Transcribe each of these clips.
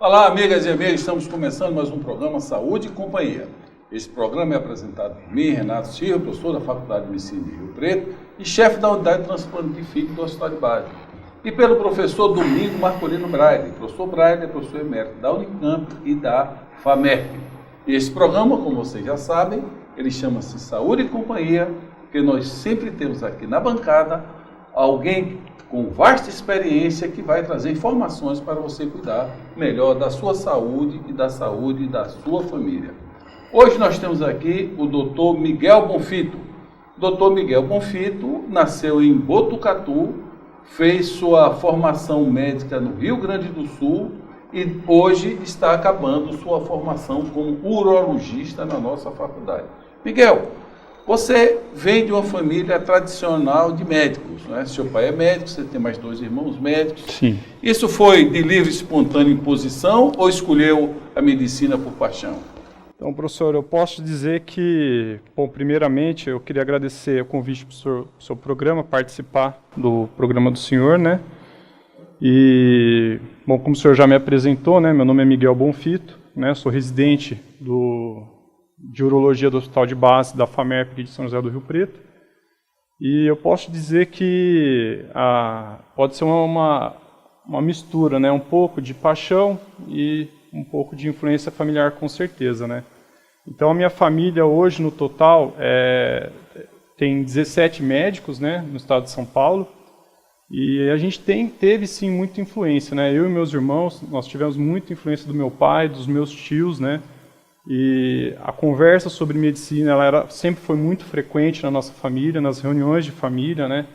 Olá, amigas e amigos, estamos começando mais um programa Saúde e Companhia. Este programa é apresentado por mim, Renato Silva, professor da Faculdade de Medicina de Rio Preto e chefe da unidade de transplante de fígado do Hospital de Base. E pelo professor Domingo Marcolino Braille. Professor Braille é professor emérito da Unicamp e da FAMERP. E esse programa, como vocês já sabem, ele chama-se Saúde e Companhia, porque nós sempre temos aqui na bancada alguém com vasta experiência que vai trazer informações para você cuidar melhor da sua saúde e da sua família. Hoje nós temos aqui o Dr. Miguel Bonfito. O Dr. Miguel Bonfito nasceu em Botucatu, fez sua formação médica no Rio Grande do Sul e hoje está acabando sua formação como urologista na nossa faculdade. Miguel, você vem de uma família tradicional de médicos, né? Seu pai é médico, você tem mais 2 irmãos médicos. Sim. Isso foi de livre e espontânea imposição ou escolheu a medicina por paixão? Então, professor, eu posso dizer que, bom, primeiramente, eu queria agradecer o convite para o seu programa, participar do programa do senhor, né? E, bom, como o senhor já me apresentou, né? Meu nome é Miguel Bonfito, né? Sou residente de urologia do Hospital de Base da FAMERP de São José do Rio Preto. E eu posso dizer que pode ser uma mistura, né? Um pouco de paixão e um pouco de influência familiar, com certeza, né? Então, a minha família hoje, no total, tem 17 médicos, né, no estado de São Paulo, e a gente teve, sim, muita influência, né? Eu e meus irmãos, nós tivemos muita influência do meu pai, dos meus tios, né? E a conversa sobre medicina, sempre foi muito frequente na nossa família, nas reuniões de família, né?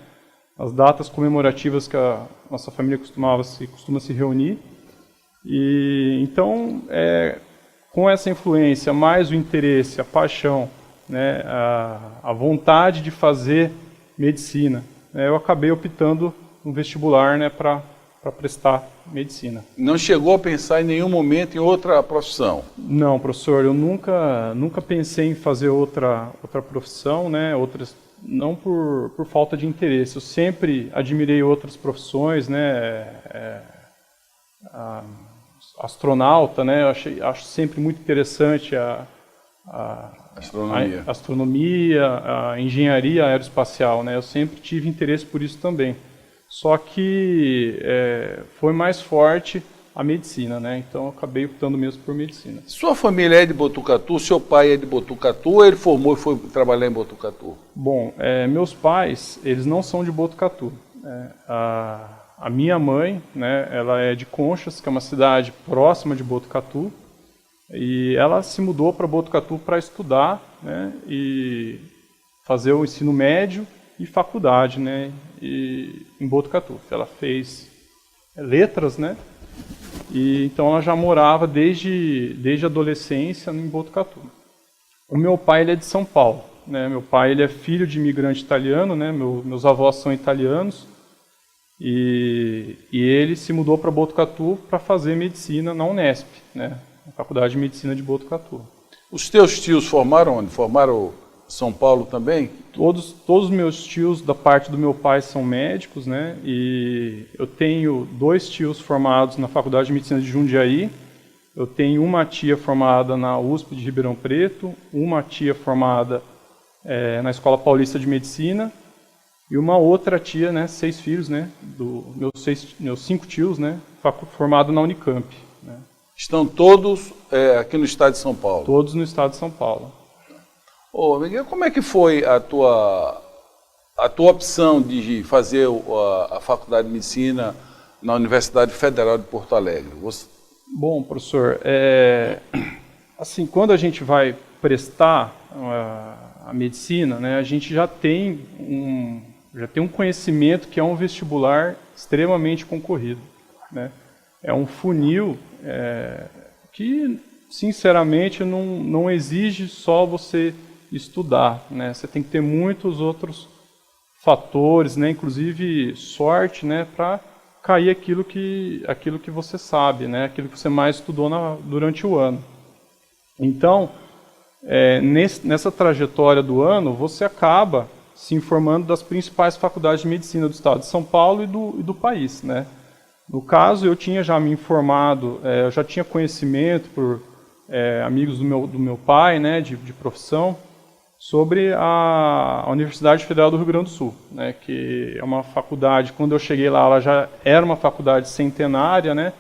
As datas comemorativas que a nossa família costuma se reunir. E então, com essa influência, mais o interesse, a paixão, né, a vontade de fazer medicina, né, eu acabei optando no vestibular, né, para prestar medicina. Não chegou a pensar em nenhum momento em outra profissão? Não, professor, eu nunca pensei em fazer outra profissão, né, não por falta de interesse. Eu sempre admirei outras profissões, né, astronauta, né? Eu acho sempre muito interessante a astronomia, a engenharia aeroespacial, né? Eu sempre tive interesse por isso também. Só que foi mais forte a medicina, né? Então eu acabei optando mesmo por medicina. Sua família é de Botucatu? Seu pai é de Botucatu ou ele formou e foi trabalhar em Botucatu? Bom, meus pais, eles não são de Botucatu. A minha mãe, né, ela é de Conchas, que é uma cidade próxima de Botucatu, e ela se mudou para Botucatu para estudar, né, e fazer o ensino médio e faculdade, né, em Botucatu. Ela fez letras, né, e então ela já morava desde a adolescência em Botucatu. O meu pai, ele é de São Paulo, né, meu pai, ele é filho de imigrante italiano, né, meus avós são italianos. E ele se mudou para Botucatu para fazer medicina na Unesp, né, na Faculdade de Medicina de Botucatu. Os teus tios formaram onde? Formaram São Paulo também? Todos os meus tios da parte do meu pai são médicos, né, e eu tenho 2 tios formados na Faculdade de Medicina de Jundiaí, eu tenho uma tia formada na USP de Ribeirão Preto, uma tia formada na Escola Paulista de Medicina, e uma outra tia, né, 6 filhos, né, meus 5 tios, né, formado na Unicamp. Né. Estão todos aqui no estado de São Paulo? Todos no estado de São Paulo. Ô, Miguel, como é que foi a tua opção de fazer a Faculdade de Medicina na Universidade Federal de Porto Alegre? Bom, professor, assim, quando a gente vai prestar a medicina, né, a gente já tem um conhecimento que é um vestibular extremamente concorrido, né? É um funil que, sinceramente, não exige só você estudar, né? Você tem que ter muitos outros fatores, né? Inclusive sorte, né? Para cair aquilo que você sabe, né? Aquilo que você mais estudou durante o ano. Então, nessa trajetória do ano, você acaba se informando das principais faculdades de medicina do estado de São Paulo e do país, né? No caso, eu tinha já me informado, eu já tinha conhecimento por amigos do meu pai, né, de profissão, sobre a Universidade Federal do Rio Grande do Sul, né, que é uma faculdade, quando eu cheguei lá, ela já era uma faculdade centenária, né,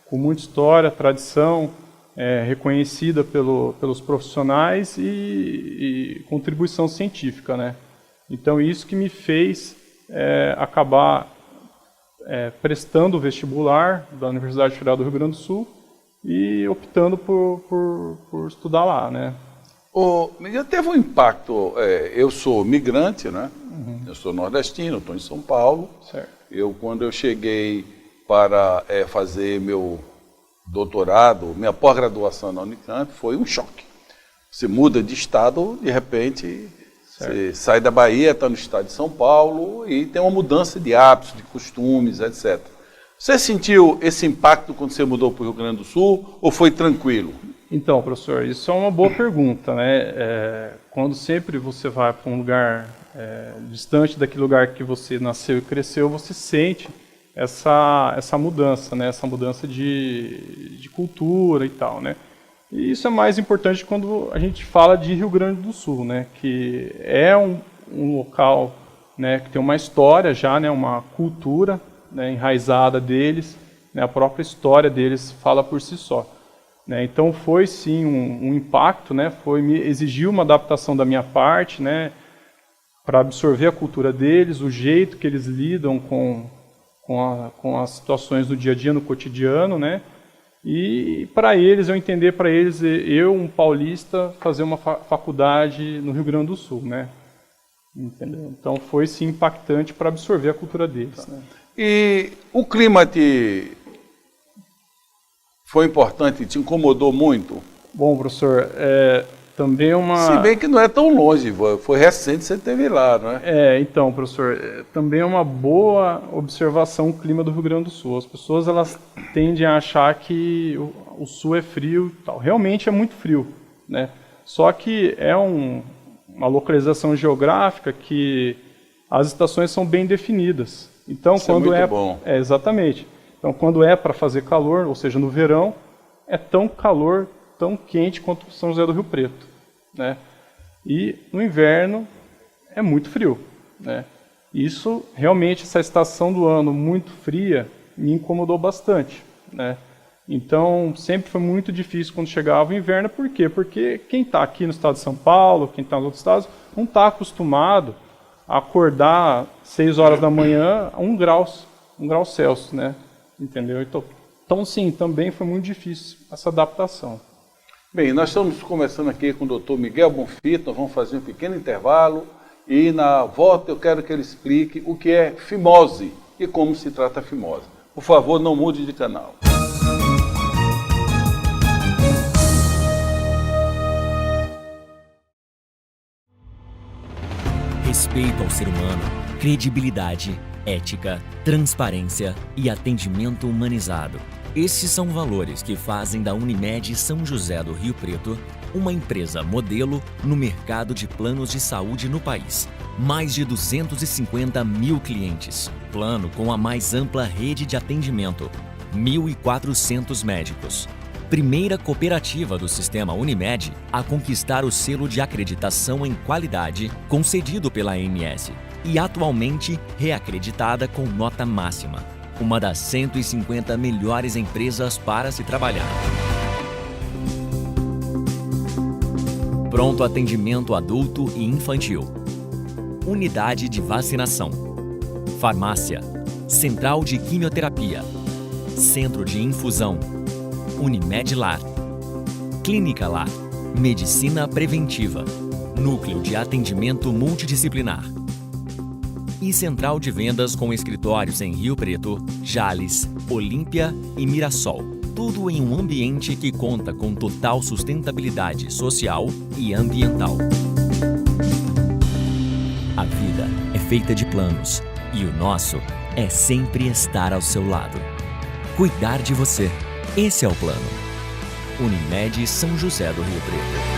com muita história, tradição, reconhecida pelos profissionais e contribuição científica, né. Então, isso que me fez acabar prestando o vestibular da Universidade Federal do Rio Grande do Sul e optando por estudar lá, né. Já teve um impacto, eu sou migrante, né? Eu sou nordestino, estou em São Paulo. Certo. Quando eu cheguei para fazer meu doutorado, minha pós-graduação na Unicamp, foi um choque. Você muda de estado, de repente, você sai da Bahia, está no estado de São Paulo e tem uma mudança de hábitos, de costumes, etc. Você sentiu esse impacto quando você mudou para o Rio Grande do Sul ou foi tranquilo? Então, professor, isso é uma boa pergunta, né? Quando sempre você vai para um lugar distante daquele lugar que você nasceu e cresceu, você sente essa mudança, né? Essa mudança de cultura e tal, né? E isso é mais importante quando a gente fala de Rio Grande do Sul, né? Que é um local, né, que tem uma história já, né? Uma cultura, né, enraizada deles, né? A própria história deles fala por si só. Então foi sim um impacto, né? Exigiu uma adaptação da minha parte, né? Para absorver a cultura deles, o jeito que eles lidam com as situações do dia a dia, no cotidiano, né? E para eles, eu entender para eles, eu, um paulista, fazer uma faculdade no Rio Grande do Sul, né? Entendeu? Então foi sim impactante para absorver a cultura deles. Né? E o clima foi importante, te incomodou muito? Bom, professor, também Se bem que não é tão longe, foi recente, você esteve lá, não é? Então, professor, também é uma boa observação o clima do Rio Grande do Sul. As pessoas elas tendem a achar que o Sul é frio e tal. Realmente é muito frio, né? Só que é uma localização geográfica que as estações são bem definidas. Então, isso quando é muito bom. Exatamente. Então, quando é para fazer calor, ou seja, no verão, é tão calor, tão quente quanto São José do Rio Preto, né? E no inverno é muito frio, né? Isso, realmente, essa estação do ano muito fria me incomodou bastante, né? Então, sempre foi muito difícil quando chegava o inverno. Por quê? Porque quem está aqui no estado de São Paulo, quem está nos outros estados, não está acostumado a acordar 6 horas da manhã a 1 grau Celsius, né? Entendeu? Então, sim, também foi muito difícil essa adaptação. Bem, nós estamos conversando aqui com o Dr. Miguel Bonfito, nós vamos fazer um pequeno intervalo e na volta eu quero que ele explique o que é fimose e como se trata a fimose. Por favor, não mude de canal. Respeito ao ser humano, credibilidade, ética, transparência e atendimento humanizado. Esses são valores que fazem da Unimed São José do Rio Preto uma empresa modelo no mercado de planos de saúde no país. Mais de 250 mil clientes. Plano com a mais ampla rede de atendimento. 1.400 médicos. Primeira cooperativa do sistema Unimed a conquistar o selo de acreditação em qualidade concedido pela ANS e atualmente reacreditada com nota máxima. Uma das 150 melhores empresas para se trabalhar. Pronto atendimento adulto e infantil. Unidade de vacinação. Farmácia. Central de quimioterapia. Centro de infusão. Unimed Lar. Clínica Lar. Medicina preventiva. Núcleo de atendimento multidisciplinar. E central de vendas com escritórios em Rio Preto, Jales, Olímpia e Mirassol. Tudo em um ambiente que conta com total sustentabilidade social e ambiental. A vida é feita de planos e o nosso é sempre estar ao seu lado. Cuidar de você. Esse é o plano. Unimed São José do Rio Preto.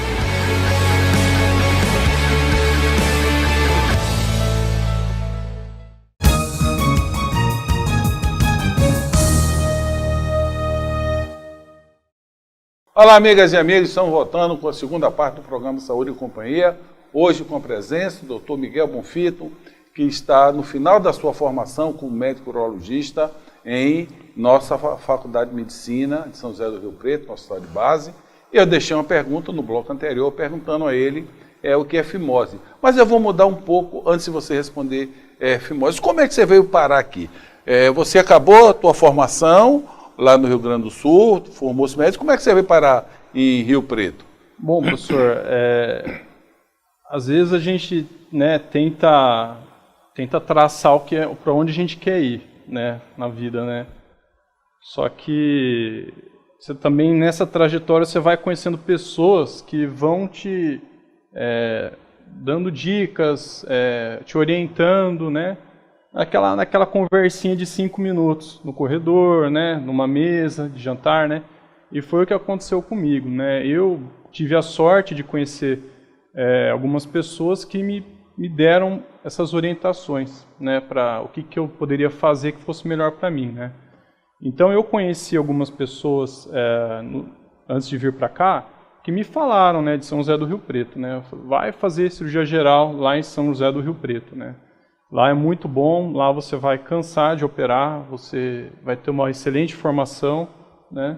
Olá, amigas e amigos, estamos voltando com a segunda parte do programa Saúde e Companhia, hoje com a presença do Dr. Miguel Bonfito, que está no final da sua formação como médico urologista em nossa Faculdade de Medicina de São José do Rio Preto, nossa cidade de base. E eu deixei uma pergunta no bloco anterior, perguntando a ele o que é fimose. Mas eu vou mudar um pouco antes de você responder fimose. Como é que você veio parar aqui? Você acabou a tua formação lá no Rio Grande do Sul, formou-se médico. Como é que você veio parar em Rio Preto? Bom, professor, às vezes a gente tenta traçar para onde a gente quer ir, na vida, né? Só que você também, nessa trajetória, você vai conhecendo pessoas que vão te dando dicas, te orientando, né? Naquela conversinha de 5 minutos no corredor, né? Numa mesa de jantar, né? E foi o que aconteceu comigo, né? Eu tive a sorte de conhecer algumas pessoas que me deram essas orientações, né? Para o que eu poderia fazer que fosse melhor para mim, né? Então eu conheci algumas pessoas antes de vir para cá que me falaram, né, de São José do Rio Preto, né? Vai fazer cirurgia geral lá em São José do Rio Preto, né? Lá é muito bom, lá você vai cansar de operar, você vai ter uma excelente formação, né?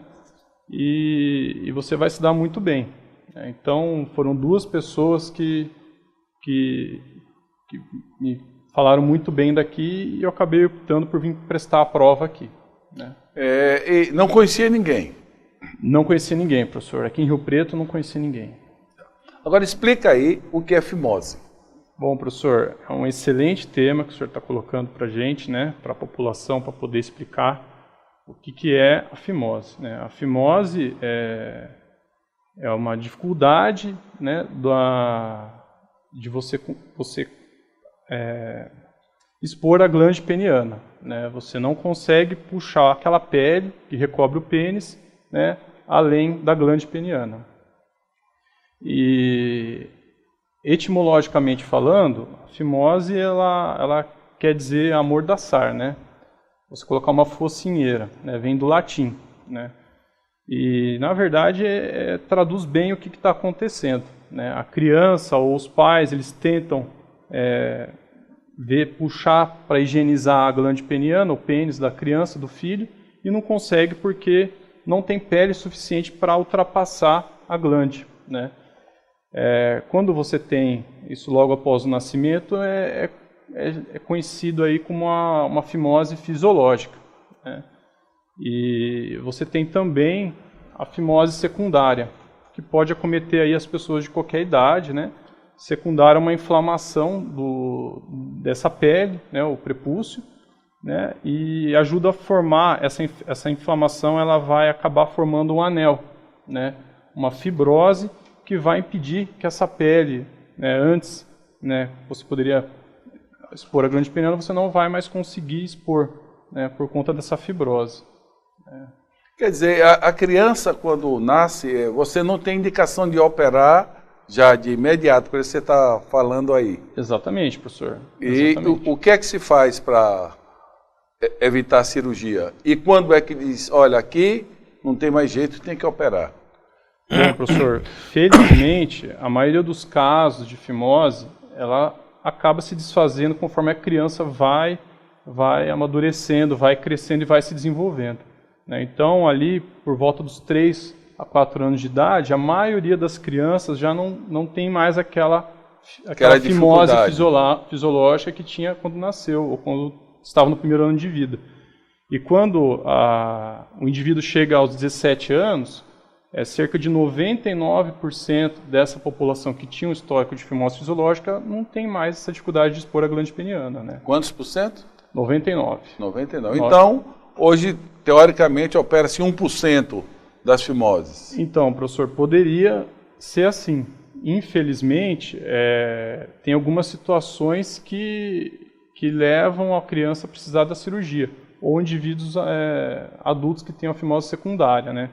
E você vai se dar muito bem. Né? Então foram 2 pessoas que me falaram muito bem daqui e eu acabei optando por vir prestar a prova aqui. Né? E não conhecia ninguém? Não conhecia ninguém, professor. Aqui em Rio Preto não conhecia ninguém. Agora explica aí o que é fimose. Bom, professor, é um excelente tema que o senhor está colocando para a gente, né, para a população, para poder explicar o que é a fimose. Né? A fimose é uma dificuldade, né, de você expor a glândula peniana. Né? Você não consegue puxar aquela pele que recobre o pênis, né, além da glândula peniana. E etimologicamente falando, a fimose ela quer dizer amordaçar, né? Você colocar uma focinheira, né? Vem do latim, né? E na verdade traduz bem o que está acontecendo, né? A criança ou os pais eles tentam puxar para higienizar a glândula peniana, o pênis da criança, do filho, e não consegue porque não tem pele suficiente para ultrapassar a glândula, né? Quando você tem isso logo após o nascimento, é conhecido aí como uma fimose fisiológica. Né? E você tem também a fimose secundária, que pode acometer aí as pessoas de qualquer idade. Né? Secundária é uma inflamação dessa pele, né, o prepúcio, né, e ajuda a formar, essa inflamação ela vai acabar formando um anel, né, uma fibrose, que vai impedir que essa pele, né, antes, né, você poderia expor a glândula peniana, você não vai mais conseguir expor, né, por conta dessa fibrose. Quer dizer, a criança quando nasce, você não tem indicação de operar já de imediato, por isso você está falando aí. Exatamente, professor. E o que é que se faz para evitar a cirurgia? E quando é que diz, olha, aqui não tem mais jeito, tem que operar? Bom, professor, felizmente, a maioria dos casos de fimose, ela acaba se desfazendo conforme a criança vai amadurecendo, vai crescendo e vai se desenvolvendo. Né? Então, ali, por volta dos 3 a 4 anos de idade, a maioria das crianças já não tem mais aquela fimose fisiológica que tinha quando nasceu, ou quando estava no primeiro ano de vida. E quando o indivíduo chega aos 17 anos, cerca de 99% dessa população que tinha um histórico de fimose fisiológica não tem mais essa dificuldade de expor a glândula peniana. Né? Quantos por cento? 99. 99. Então, hoje, teoricamente, opera-se 1% das fimoses. Então, professor, poderia ser assim. Infelizmente, tem algumas situações que levam a criança a precisar da cirurgia, ou indivíduos adultos que têm a fimose secundária, né?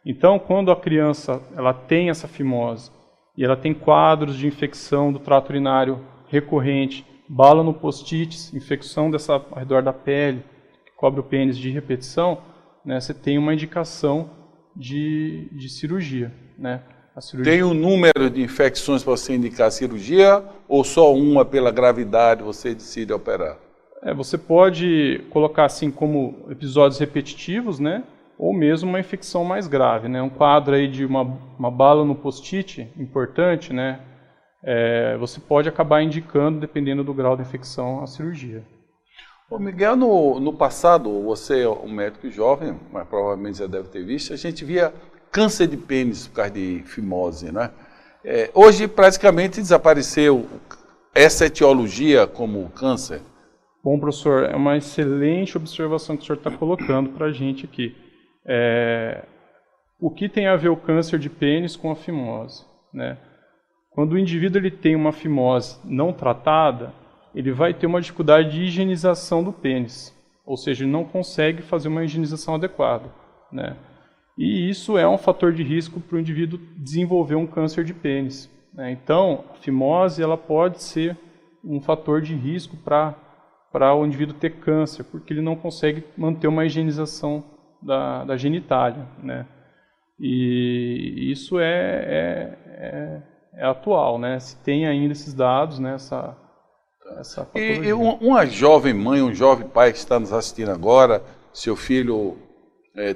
Então, quando a criança ela tem essa fimose e ela tem quadros de infecção do trato urinário recorrente, bala no post-ites, infecção ao redor da pele, que cobre o pênis de repetição, né, você tem uma indicação de cirurgia, né? A cirurgia... Tem um número de infecções para você indicar a cirurgia ou só uma pela gravidade você decide operar? Você pode colocar assim como episódios repetitivos, né? Ou mesmo uma infecção mais grave, né? Um quadro aí de uma bala no post-it importante, né? Você pode acabar indicando, dependendo do grau da infecção, a cirurgia. Ô Miguel, no passado, você é um médico jovem, mas provavelmente já deve ter visto, a gente via câncer de pênis por causa de fimose, né? Hoje praticamente desapareceu essa etiologia como câncer. Bom, professor, é uma excelente observação que o senhor está colocando para a gente aqui. O que tem a ver o câncer de pênis com a fimose, né? Quando o indivíduo ele tem uma fimose não tratada, ele vai ter uma dificuldade de higienização do pênis, ou seja, ele não consegue fazer uma higienização adequada, né? E isso é um fator de risco para o indivíduo desenvolver um câncer de pênis, né? Então, a fimose ela pode ser um fator de risco para o indivíduo ter câncer, porque ele não consegue manter uma higienização da genitália, né? E isso é atual, né? Se tem ainda esses dados, né? Essa patologia. E uma jovem mãe, um jovem pai que está nos assistindo agora, seu filho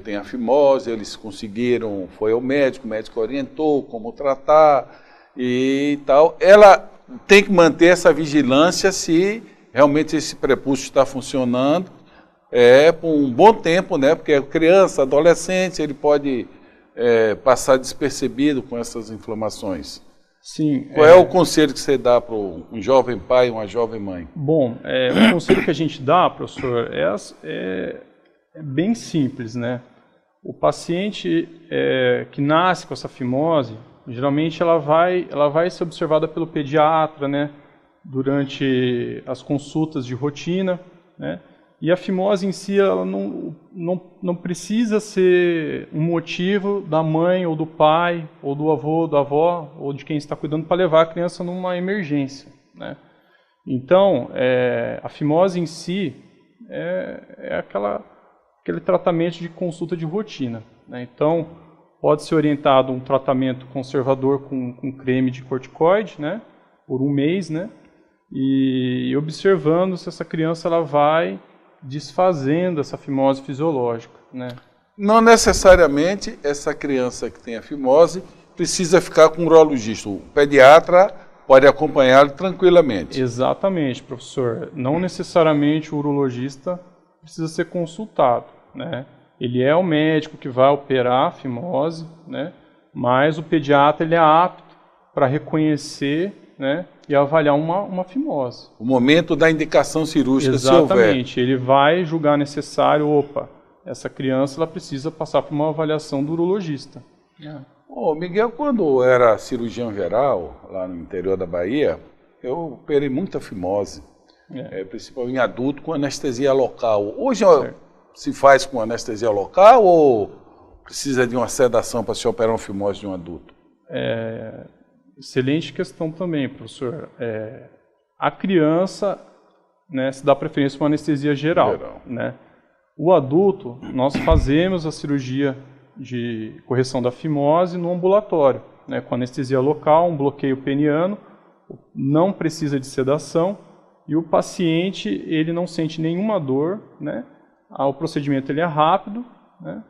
tem a fimose, eles conseguiram, foi ao médico, o médico orientou como tratar e tal. Ela tem que manter essa vigilância se realmente esse prepúcio está funcionando por um bom tempo, né? Porque é criança, adolescente, ele pode passar despercebido com essas inflamações. Sim. Qual é o conselho que você dá para um jovem pai e uma jovem mãe? Bom, o conselho que a gente dá, professor, é bem simples, né? O paciente que nasce com essa fimose, geralmente ela vai ser observada pelo pediatra, né? Durante as consultas de rotina, né? E a fimose em si, ela não precisa ser um motivo da mãe ou do pai, ou do avô, da avó, ou de quem está cuidando para levar a criança numa emergência, né? Então, a fimose em si é aquele tratamento de consulta de rotina, né? Então, pode ser orientado um tratamento conservador com creme de corticoide, né? Por um mês, né? E observando se essa criança ela vai desfazendo essa fimose fisiológica, né? Não necessariamente essa criança que tem a fimose precisa ficar com um urologista. O pediatra pode acompanhá-lo tranquilamente. Exatamente, professor. Não necessariamente o urologista precisa ser consultado, né? Ele é o médico que vai operar a fimose, né? Mas o pediatra ele é apto para reconhecer, né? E avaliar uma fimose. O momento da indicação cirúrgica, exatamente, se houver. Ele vai julgar necessário, essa criança ela precisa passar por uma avaliação do urologista. Miguel, quando era cirurgião geral, lá no interior da Bahia, eu operei muita fimose, principalmente em adulto, com anestesia local. Hoje se faz com anestesia local ou precisa de uma sedação para se operar uma fimose de um adulto? Excelente questão também, professor. A criança, né, se dá preferência para uma anestesia geral. Né? O adulto, nós fazemos a cirurgia de correção da fimose no ambulatório, né, com anestesia local, um bloqueio peniano, não precisa de sedação e o paciente ele não sente nenhuma dor, né? O procedimento ele é rápido, né?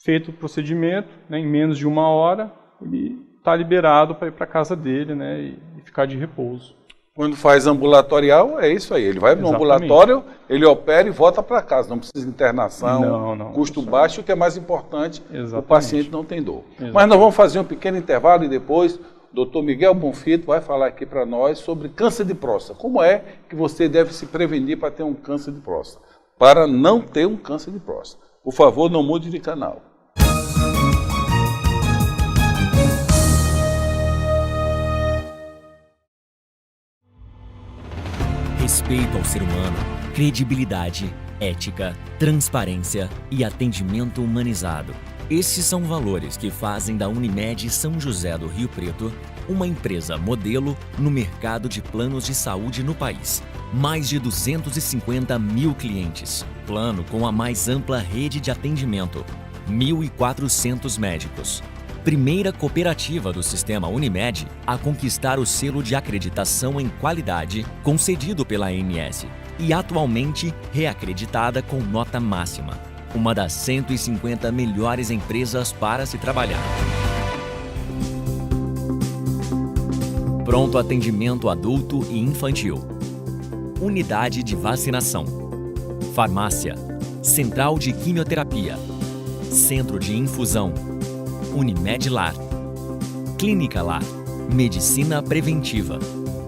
Feito o procedimento, né, em menos de 1 hora, ele está liberado para ir para a casa dele, né, e ficar de repouso. Quando faz ambulatorial, é isso aí. Ele vai no ambulatório, ele opera e volta para casa. Não precisa de internação, custo baixo, o que é mais importante, o paciente não tem dor. Mas nós vamos fazer um pequeno intervalo e depois o Dr. Miguel Bonfito vai falar aqui para nós sobre câncer de próstata. Como é que você deve se prevenir para ter um câncer de próstata? Para não ter um câncer de próstata. Por favor, não mude de canal. Respeito ao ser humano, credibilidade, ética, transparência e atendimento humanizado. Esses são valores que fazem da Unimed São José do Rio Preto uma empresa modelo no mercado de planos de saúde no país. Mais de 250 mil clientes. Plano com a mais ampla rede de atendimento. 1.400 médicos. Primeira cooperativa do sistema Unimed a conquistar o selo de acreditação em qualidade concedido pela ANS e atualmente reacreditada com nota máxima. Uma das 150 melhores empresas para se trabalhar. Pronto atendimento adulto e infantil. Unidade de vacinação. Farmácia. Central de quimioterapia. Centro de infusão. Unimed Lar. Clínica Lar. Medicina preventiva.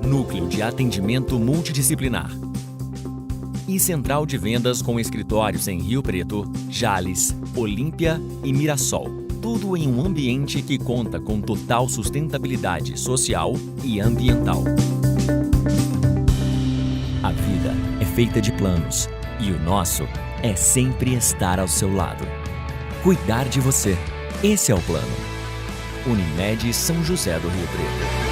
Núcleo de atendimento multidisciplinar. E central de vendas com escritórios em Rio Preto, Jales, Olímpia e Mirassol. Tudo em um ambiente que conta com total sustentabilidade social e ambiental. A vida é feita de planos e o nosso é sempre estar ao seu lado. Cuidar de você. Esse é o plano. Unimed São José do Rio Preto.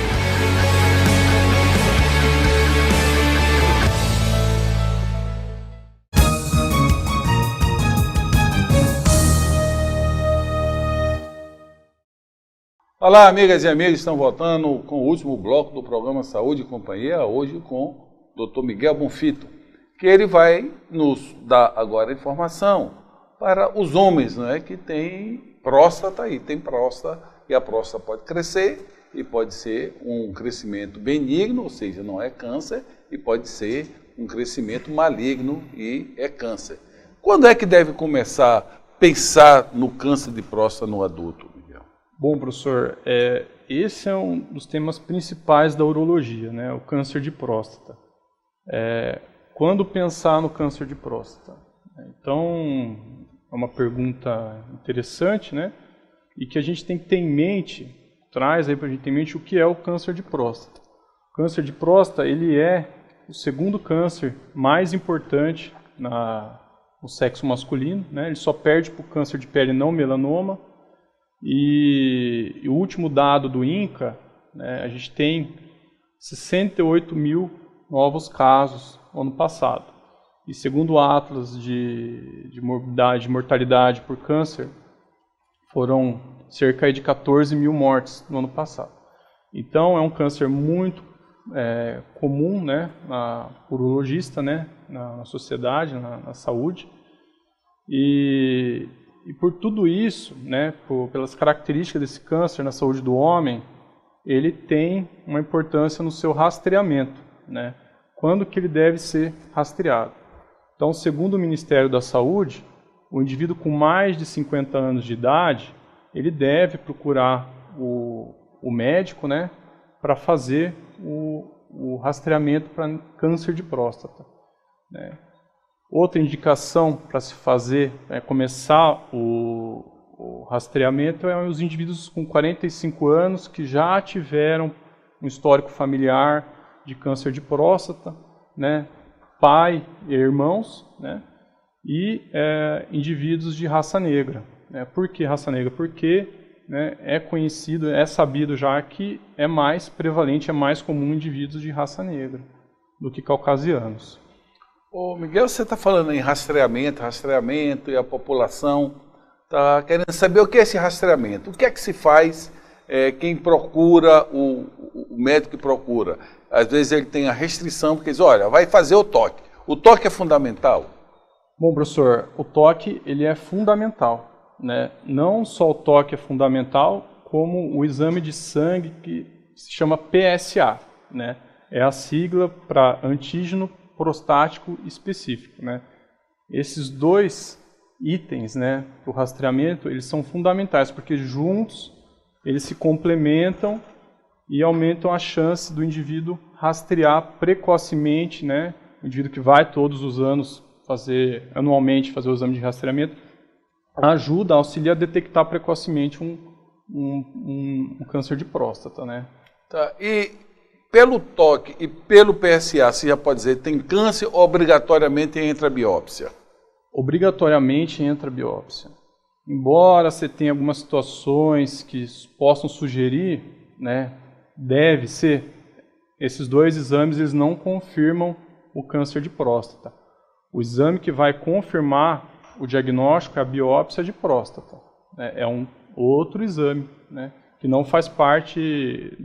Olá, amigas e amigos, estão voltando com o último bloco do programa Saúde e Companhia, hoje com o Dr. Miguel Bonfito, que ele vai nos dar agora informação para os homens, não é, que têm próstata e tem próstata, e a próstata pode crescer e pode ser um crescimento benigno, ou seja, não é câncer, e pode ser um crescimento maligno e é câncer. Quando é que deve começar a pensar no câncer de próstata no adulto? Bom, professor, esse é um dos temas principais da urologia, né? O câncer de próstata. Quando pensar no câncer de próstata? Então, é uma pergunta interessante, né? E que a gente tem que ter em mente, traz aí para a gente ter em mente o que é o câncer de próstata. O câncer de próstata, ele é o segundo câncer mais importante no sexo masculino, né? Ele só perde para o câncer de pele não melanoma. E o último dado do INCA, né, a gente tem 68 mil novos casos no ano passado. E segundo o Atlas de morbidade e mortalidade por câncer, foram cerca de 14 mil mortes no ano passado. Então é um câncer muito comum, né, por urologista, né, na sociedade, na saúde. E por tudo isso, né, pelas características desse câncer na saúde do homem, ele tem uma importância no seu rastreamento, né? Quando que ele deve ser rastreado? Então, segundo o Ministério da Saúde, o indivíduo com mais de 50 anos de idade, ele deve procurar o médico, né, para fazer o rastreamento para câncer de próstata, né? Outra indicação para se fazer, começar o rastreamento é os indivíduos com 45 anos que já tiveram um histórico familiar de câncer de próstata, né, pai e irmãos, né, e indivíduos de raça negra. Por que raça negra? Porque, né, é conhecido, é sabido já que é mais prevalente, é mais comum indivíduos de raça negra do que caucasianos. Ô Miguel, você está falando em rastreamento e a população está querendo saber o que é esse rastreamento. O que é que se faz, quem procura, o médico que procura? Às vezes ele tem a restrição, porque diz, olha, vai fazer o toque. O toque é fundamental? Bom, professor, o toque ele é fundamental, né? Não só o toque é fundamental, como o exame de sangue que se chama PSA, né? É a sigla para antígeno prostático específico, né? Esses dois itens, né, para o rastreamento, eles são fundamentais, porque juntos eles se complementam e aumentam a chance do indivíduo rastrear precocemente, né? O indivíduo que vai todos os anos anualmente fazer o exame de rastreamento, auxilia a detectar precocemente um câncer de próstata, né? Tá, e pelo toque e pelo PSA, você já pode dizer, tem câncer ou obrigatoriamente entra a biópsia? Obrigatoriamente entra a biópsia. Embora você tenha algumas situações que possam sugerir, né, deve ser, esses dois exames eles não confirmam o câncer de próstata. O exame que vai confirmar o diagnóstico é a biópsia de próstata. Né? É um outro exame, né? Que não faz parte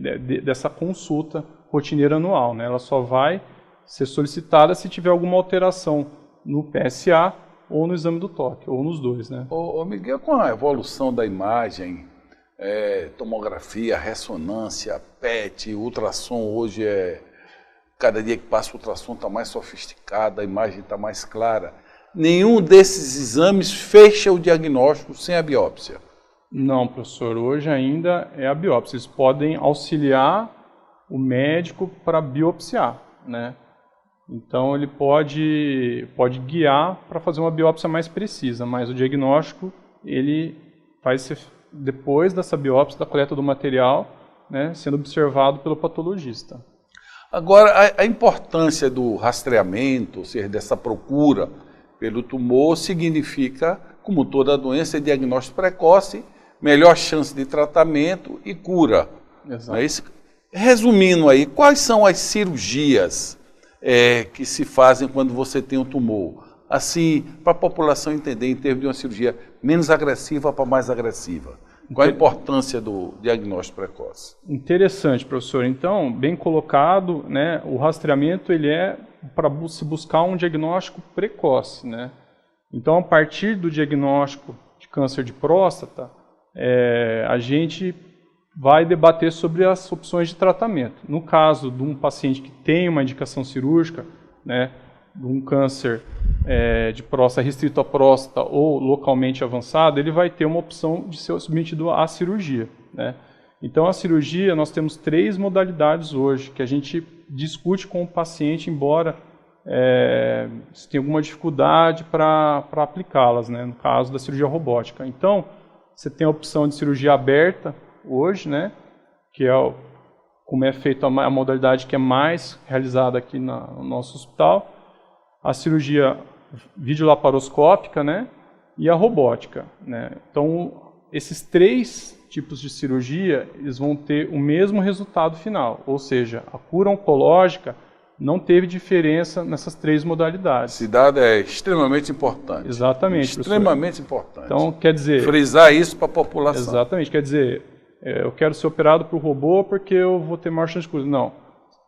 dessa consulta rotineira anual. Né? Ela só vai ser solicitada se tiver alguma alteração no PSA ou no exame do toque, ou nos dois. Né? Ô Miguel, com a evolução da imagem, tomografia, ressonância, PET, ultrassom, hoje cada dia que passa o ultrassom está mais sofisticado, a imagem está mais clara. Nenhum desses exames fecha o diagnóstico sem a biópsia. Não, professor, hoje ainda é a biópsia. Eles podem auxiliar o médico para biopsiar, né? Então ele pode guiar para fazer uma biópsia mais precisa, mas o diagnóstico ele vai ser depois dessa biópsia, da coleta do material, né, sendo observado pelo patologista. Agora, a importância do rastreamento, ou seja, dessa procura pelo tumor, significa, como toda doença, diagnóstico precoce, melhor chance de tratamento e cura. Exato. Não é isso? Resumindo aí, quais são as cirurgias que se fazem quando você tem um tumor? Assim, para a população entender, em termos de uma cirurgia menos agressiva para mais agressiva. Qual a importância do diagnóstico precoce? Interessante, professor. Então, bem colocado, né, o rastreamento ele é para se buscar um diagnóstico precoce. Né? Então, a partir do diagnóstico de câncer de próstata, a gente vai debater sobre as opções de tratamento. No caso de um paciente que tem uma indicação cirúrgica, né, de um câncer de próstata restrito à próstata ou localmente avançado, ele vai ter uma opção de ser submetido à cirurgia. Né? Então, a cirurgia, nós temos 3 modalidades hoje que a gente discute com o paciente, embora se tenha alguma dificuldade para aplicá-las, né, no caso da cirurgia robótica. Então, você tem a opção de cirurgia aberta hoje, né, que como é feita a modalidade que é mais realizada aqui no nosso hospital, a cirurgia videolaparoscópica, né, e a robótica. Né. Então, esses 3 tipos de cirurgia, eles vão ter o mesmo resultado final, ou seja, a cura oncológica não teve diferença nessas 3 modalidades. Esse dado é extremamente importante. Exatamente, extremamente importante. Então, quer dizer... frisar isso para a população. Exatamente, quer dizer, eu quero ser operado por robô porque eu vou ter maior chance de cura. Não,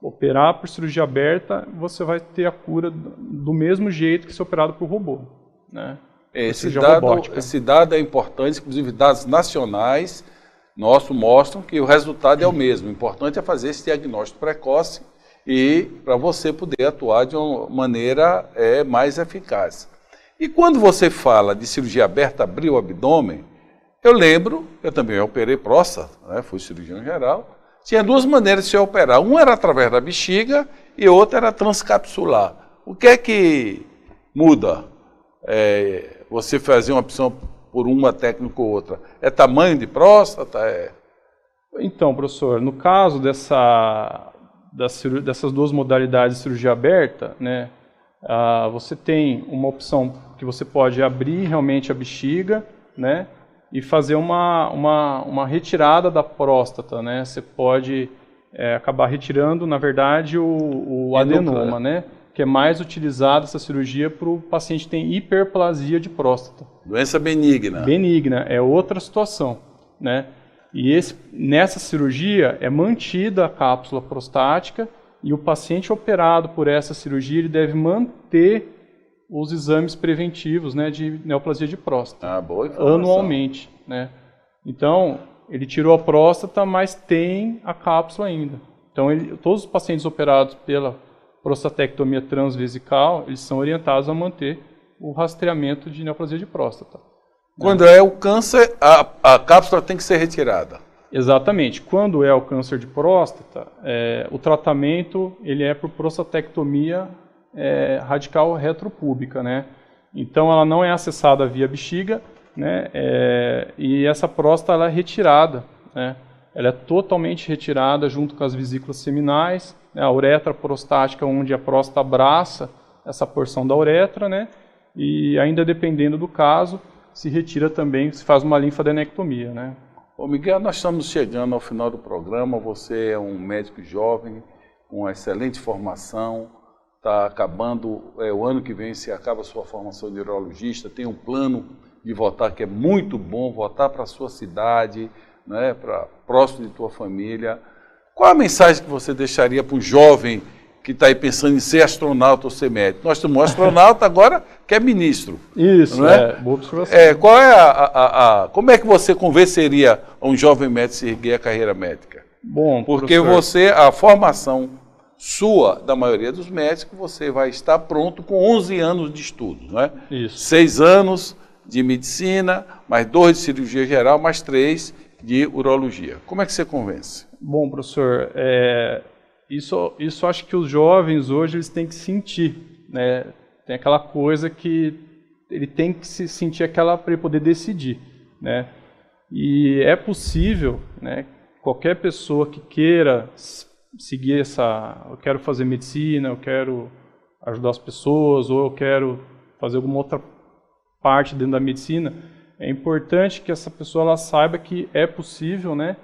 operar por cirurgia aberta, você vai ter a cura do mesmo jeito que ser operado por robô. Né? Esse dado é importante, inclusive dados nacionais nossos mostram que o resultado é o mesmo. O importante é fazer esse diagnóstico precoce e para você poder atuar de uma maneira mais eficaz. E quando você fala de cirurgia aberta, abrir o abdômen, eu lembro, eu também operei próstata, né, fui cirurgião geral, tinha 2 maneiras de se operar. Uma era através da bexiga e outra era transcapsular. O que é que muda você fazer uma opção por uma técnica ou outra? É tamanho de próstata? Então, professor, no caso dessas 2 modalidades de cirurgia aberta, né, você tem uma opção que você pode abrir realmente a bexiga, né, e fazer uma retirada da próstata, né? Você pode acabar retirando, na verdade, o adenoma, né? Que é mais utilizada essa cirurgia para o paciente que tem hiperplasia de próstata. Doença benigna. Benigna, é outra situação, né? E nessa cirurgia é mantida a cápsula prostática e o paciente operado por essa cirurgia ele deve manter os exames preventivos, né, de neoplasia de próstata, boa informação. Anualmente. Né? Então, ele tirou a próstata, mas tem a cápsula ainda. Então, todos os pacientes operados pela prostatectomia transvesical, eles são orientados a manter o rastreamento de neoplasia de próstata. Quando é o câncer, a cápsula tem que ser retirada. Exatamente. Quando é o câncer de próstata, o tratamento ele é por prostatectomia radical retropúbica, né? Então ela não é acessada via bexiga, né? E essa próstata ela é retirada, né? Ela é totalmente retirada junto com as vesículas seminais, né? A uretra prostática, onde a próstata abraça essa porção da uretra, né? E ainda dependendo do caso, se retira também, se faz uma linfadenectomia, né? Ô Miguel, nós estamos chegando ao final do programa. Você é um médico jovem, com excelente formação, está acabando, o ano que vem se acaba a sua formação de urologista, tem um plano de votar que é muito bom, votar para a sua cidade, né, para próximo de tua família. Qual a mensagem que você deixaria para um jovem que está aí pensando em ser astronauta ou ser médico? Nós temos um astronauta agora que é ministro. Isso, não é? Boa observação. Qual é como é que você convenceria um jovem médico a seguir a carreira médica? Bom, porque professor, a formação sua, da maioria dos médicos, você vai estar pronto com 11 anos de estudo, não é? Isso. 6 anos de medicina, mais 2 de cirurgia geral, mais 3 de urologia. Como é que você convence? Bom, professor, isso acho que os jovens hoje eles têm que sentir, né? Tem aquela coisa que ele tem que se sentir aquela para ele poder decidir, né? E é possível, né? Qualquer pessoa que queira seguir eu quero fazer medicina, eu quero ajudar as pessoas, ou eu quero fazer alguma outra parte dentro da medicina, é importante que essa pessoa ela saiba que é possível, né?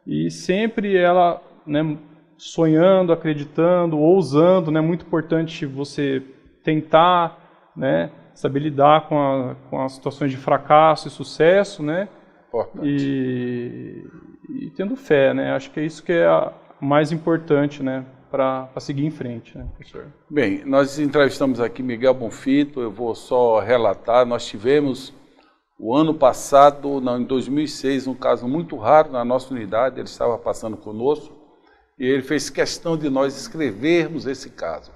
E sempre ela, né, sonhando, acreditando, ousando, né? Muito importante você tentar, né, saber lidar com as situações de fracasso e sucesso, né? E tendo fé, né? Acho que é isso que é mais importante, né, para seguir em frente, né, professor? Bem, nós entrevistamos aqui Miguel Bonfito, eu vou só relatar, nós tivemos o ano passado, em 2006, um caso muito raro na nossa unidade, ele estava passando conosco, e ele fez questão de nós escrevermos esse caso.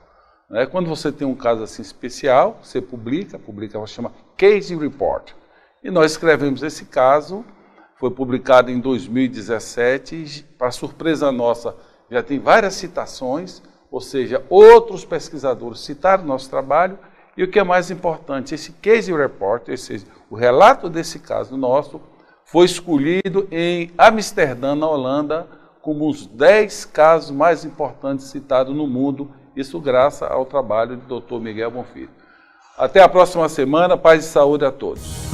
Né? Quando você tem um caso assim especial, você publica, chama Case Report, e nós escrevemos esse caso. Foi publicado em 2017, para surpresa nossa, já tem várias citações, ou seja, outros pesquisadores citaram nosso trabalho, e o que é mais importante, esse Case Report, o relato desse caso nosso, foi escolhido em Amsterdã, na Holanda, como os 10 casos mais importantes citados no mundo, isso graças ao trabalho do Dr. Miguel Bonfito. Até a próxima semana, paz e saúde a todos.